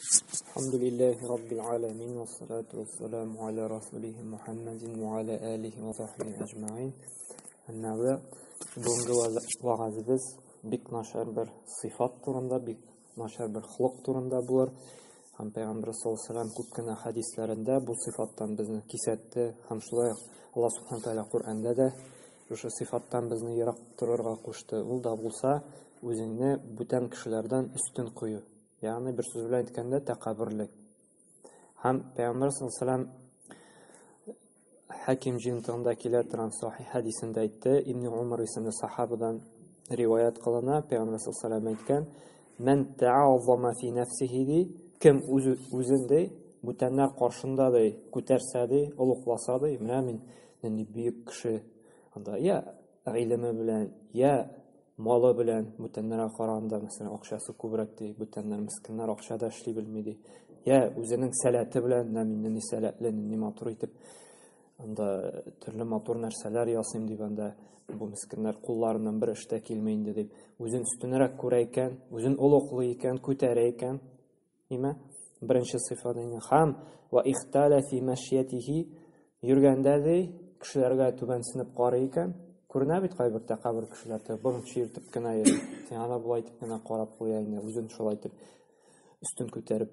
Alhamdulillahi Rabbil alamin ve salatu ve selamu ala Resulih Muhammedin ve ala alihi ve sahbihi ecma'in. Annabi bugungi va'zimiz bik našar bir sifat turunda, bik našar bir xuluq turunda bo'lur. Ham Payg'ambar sollallohu alayhi vasallam ko'pgina hadislarida bu sifatdan bizni kesatdi. Ham shulay Alloh subhanahu va taolo Qur'onda da o'sha sifatdan bizni yiroq turarga qo'shdi. U da bo'lsa o'zingni butun kishilardan ustun qo'yu. Ya'ni bir so'z bilan aytganda taqabburlik. Ham Payg'ambar sollallohu alayhi vasallam Hakim jintonda keladigan sahih hadisida aytdi. Ibn Umar ismli sahobadan rivoyat qilina, Payg'ambar sollallohu alayhi vasallam aytgan: "Men ta'azzama fi nafsihi kim o'zini butanlar qarshida ko'tarsadi, ulug'lasadi, mana men buyuk kishi, unda ya ilmi bilan, ya moli bilan butanlarga qaraganda masalan aqshasi ko'brakdi, butanlar miskinlar aqshada ishlay bilmaydi, ya o'zining salati bilan naminni salatli nima turib unda turli motor narsalar yasim deb anda bu miskinlar qo'llaridan bir ishda kelmaydi deb o'zini ustunroq ko'rar ekan, o'zini ulug'lar ekan, ko'tarar ekan. Nima? Birinchi sifatini ham va ixtala fi mashyatihi yurganda kishilarga tubansinib qarar ekan. Ko'rinadi qayber taqabbur kishilarda birinchi yirtibgina sen ana bu aytibgina qarab qo'yayni, o'zini shul aytib ustun ko'tarib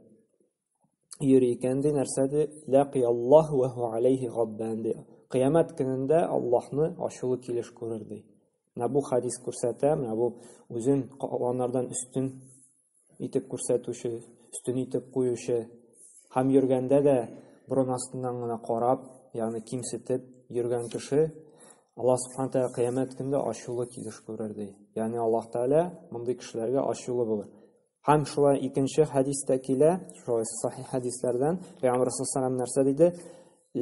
yur ekanda narsada laqiyallohu va huwa alayhi g'adban. Qiyomat kunida Allohni ashuli kelish ko'rardi. Mana bu hadis ko'rsatadi, mana bu o'zin qonlardan ustun etib ko'rsatuvchi, ustun etib qo'yishi, ham yurganda da biron ostidan qarab, ya'ni kimsitib yurgan kishi Alloh subhanahu va taolo qiyomat kunida ashuli kelish ko'rardi. Ya'ni Alloh taolo bunday kishilarga ashuli bo'lar. Ham shulay ikkinchi hadisda kela, shu sahih hadislardan Payg'ambar sollallohu alayhi vasallam narsa dedi: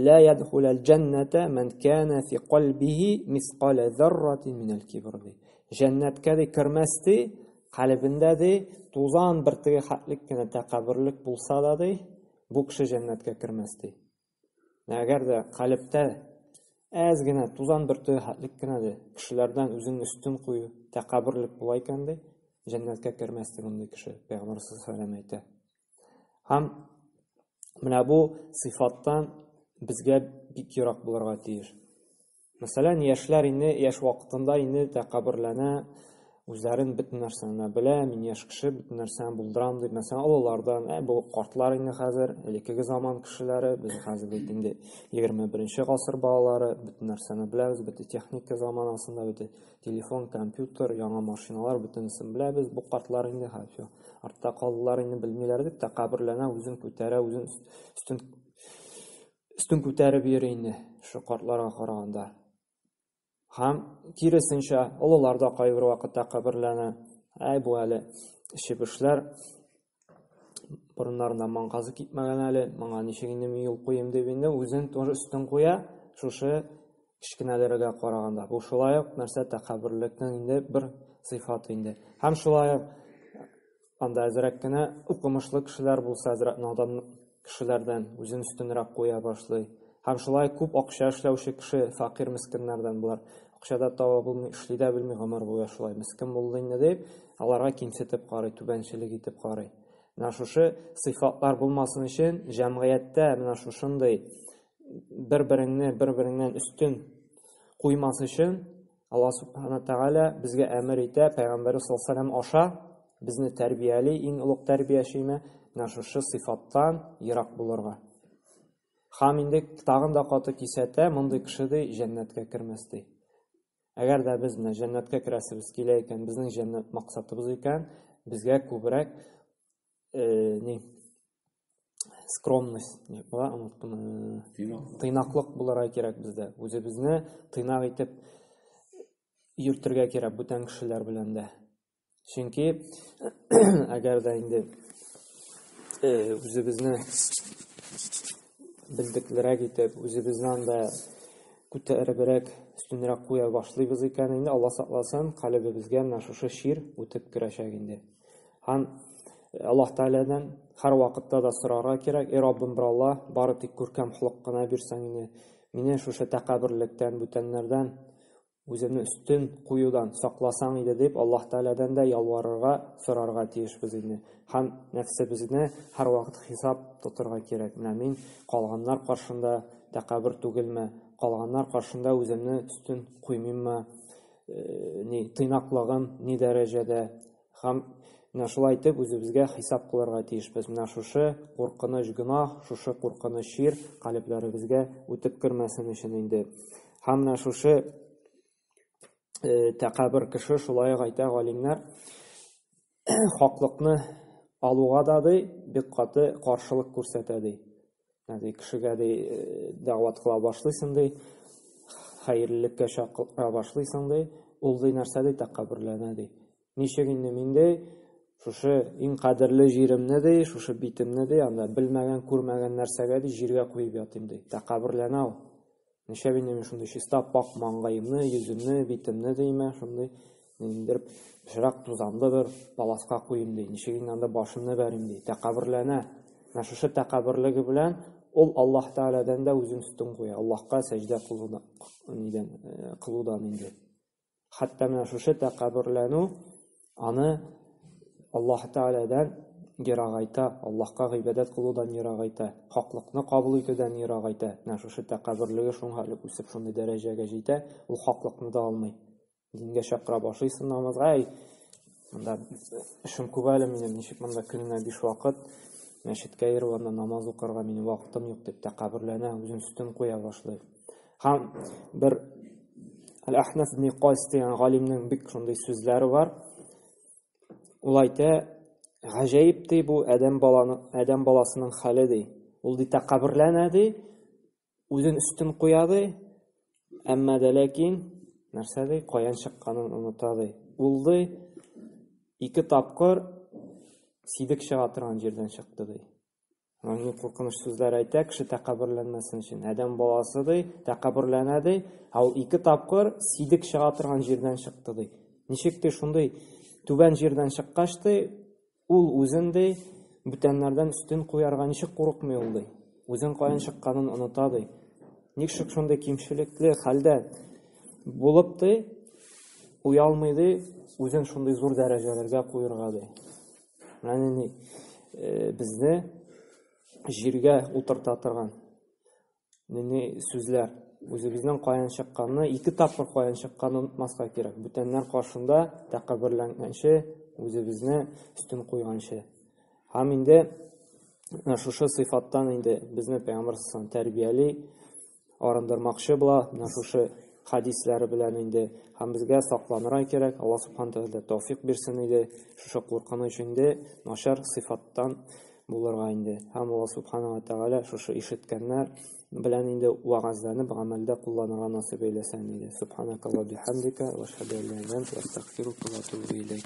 "La yadkhulul jannata man kana fi qalbihi misqala zarratin min al-kibr." Jannatga kirmasdi, qalbida to'zon bir xatlikkina takabburlik bo'lsa-da, bu kishi jannatga kirmasdi. Agarda qalbda azgina to'zon bir xatlikkina kishilardan o'zini ustun qo'yib takabburlik bo'laykanda jannatga kirmasdi bunday kishi. Payg'ambar sollallohu alayhi vasallam aytdi. Ham mana bu sifatdan bizga yiroq bo'lirga tiyir. Masalan, yoshlar endi yosh vaqtida endi takabburlana, o'zlarini butun narsani bilan, men yosh kishi butun narsani bildiram deb masalan olarlardan, bu qartlar endi hozir ilkigi zamon kishilari, biz hozir endi 21-asr bolalari butun narsani bilamiz, butun texnika zamonasida butun telefon, kompyuter, yangi mashinalar butunisini bilamiz. Bu qartlar endi hozir ortda qoldilar, endi bilmaylar deb takabburlana, o'zini ko'tara, o'zini ustun ko'tarib yuraydi shu qartlarga qaraganda. Ham kirisincha olarda qaybir vaqt takabburlana, bu hali ishlar burunlaridan manqazı ketmagan hali, menga nechigini yo'l qo'yim deb endi o'zini to'g'ri ustun qo'ya, shu kichkinalarga qaraganda. Bu shulay narsa takabburlikning endi bir sifati endi. Ham shulay anda azrakkina o'qimishli kishilar bo'lsa, azrak nodon kishilardan o'zini ustunroq qo'ya boshlaydi. Ham shulay ko'p aqsha ishlovchi kishi faqir miskinlardan bular aqshada tava bilmay, ishlayda bilmay umr bo'yi shulay miskin bo'ldi deb, ularga kimsitib qaraydi, tubanchilik etib qaraydi. Mana shu sifatlar bo'lmasin uchun jamiyatda mana shu shunday bir-biridan ustun qo'ymas uchun Alloh subhanahu va taolo bizga amr etadi, Payg'ambar sollallohu alayhi vasallam osha bizni tarbiyali, eng ulug' tarbiyashimi mana shu sifatdan yiroq bo'lirga. Ham endi tag'inda qotib kesata, bunday kishida jannatga kirmasdi. Agarda biz jannatga kirasimiz kelayotgan, bizning jannat maqsadimiz ekan, bizga ko'proq skromность, tiynoqlik bo'larga kerak bizda. O'zimizni tiynoq etib yurtirga kerak butun kishilar bilan da. Chunki agarda endi o'zimizni bildiklarga etib, o'zimizdan da ko'taribroq ustunroq qo'ya boshlaymiz ekan, endi Alloh saqlasin, qalbimizga mana shu shir o'tib kirashak endi. Ham Alloh taoladan har vaqtda da so'rarga kerak, ey Robbim biralloh, bari tik ko'rkam xulq qilib bersang, meni shu takabburlikdan, butanlardan үземне үстен куюдан сакласаң иде дип Аллаһ Тааладан да ялварырга, сорарга тиешбез инде. Һәм нәфсебезне һәр вакыт хисап тотырга кирәк. Мин калганнар каршында тәкәббүр түгелме, калганнар каршында үземне үстен куймыйммы, тыйнаклыгым ни дәрәҗәдә. Һәм шулай итеп үзебезгә хисап кылырга тиешбез. Шушы куркыныч гынах, шушы куркыныч шир калебләребезгә үтеп кермәсен өчен инде. Һәм шушы тәкәббүр кеше шулай әйтә галимнәр, хаклыкны алуга да бик каты каршылык күрсәтә ди. Ягъни кешегә дәгъват кыла башлыйсың ди, хәерлелеккә чакыра башлыйсың ди, ул нәрсә тәкәббүрләнә ди. Ничек инде миндә шушы иң кадерле җиремне ди, шушы битемне ди, анда белмәгән, күрмәгән нәрсәгә җиргә куеп ятыйм ди. Тәкәббүрләнә ул. Ничек инде мин шундый чиста пак маңгаемны, йөземне, битемне димә, шундый индереп пычрак тузанлы бер паласка куйым ди. Ничек инде анда башымны бәрим ди. Тәкәббүрләнә. Шушы тәкәббүрлеге белән ул Аллаһ Тааладан да үзен үстен куя. Аллаһка сәҗдә кылудан инде. Хәтта менә шушы тәкәббүрләнү аны Аллаһ Тааладан ерагайта, Аллаһка гыйбадәт кылудан ерагайта, хаклыкны кабул итүдән ерагайта. Шушы тәкәббүрлеге шуңа үсеп шундый дәрәҗәгә җитә, ул хаклыкны да алмый. Дингә чакыра башлыйсың намазга, монда эшем күп әле минем, ничек монда көненә 5 вакыт мәчеткә йөреп, анда намаз укырга минем вакытым юк дип тәкәббүрләнә, үзен үстен куя башлый. Һәм бер Ал-Ахнаф ибн Кайс дигән галимнең бик шундый сүзләре бар. Ул әйтә, гаҗәеп ди бу адәм баласының хәле ди. Ул тәкәббүрләнә ди, үзен үстен куя ди, әмма дә ләкин нәрсә ди, каян чыкканын оныта ди. Ул 2 тапкыр сидек чыга торган җирдән чыкты ди. Аны куркыныч сүзләр әйтә, кеше тәкәббүрләнмәсен өчен. Адәм баласы ди, тәкәббүрләнә ди, ул 2 тапкыр сидек чыга торган җирдән чыкты ди. Ничек ди шундый түбән җирдән чыккач ди, ул үзен ди бүтәннәрдән үстен куярга ничек курыкмый ул ди. Үзен каян чыкканын оныта ди. Ничек шундый кимчелекле хәлдә булып ди, уялмый ди, үзен шундый зур дәрәҗәләргә куярга ди. Менә безне җиргә утырта торган сүзләр, үзебезнең каян чыкканны, 2 тапкыр каян чыкканын унутмаска кирәк. Бүтәннәр каршында тәкәббүрләнгәнче, үзебезне үстен куйганчы. Һәм инде шушы сыйфаттан инде безне Пәйгамбәр саллаллаһу тәрбияли, арындырмакчы була, шушы хадисләре белән инде һәм безгә сакланырга кирәк. Аллаһ субханәһу тәгалә тәүфыйк бирсен иде, шушы куркыныч инде начар сыйфаттан булырга инде. Һәм Аллаһ субханәһу тәгалә шушы ишеткәннәр белән инде вагазланып, гамәлдә кулланырга насыйп әйләсен иде. Субханакаллаһу бихамдика ва ашһаду ан ла илаһа илля анта астагфирука ва атубу илейк.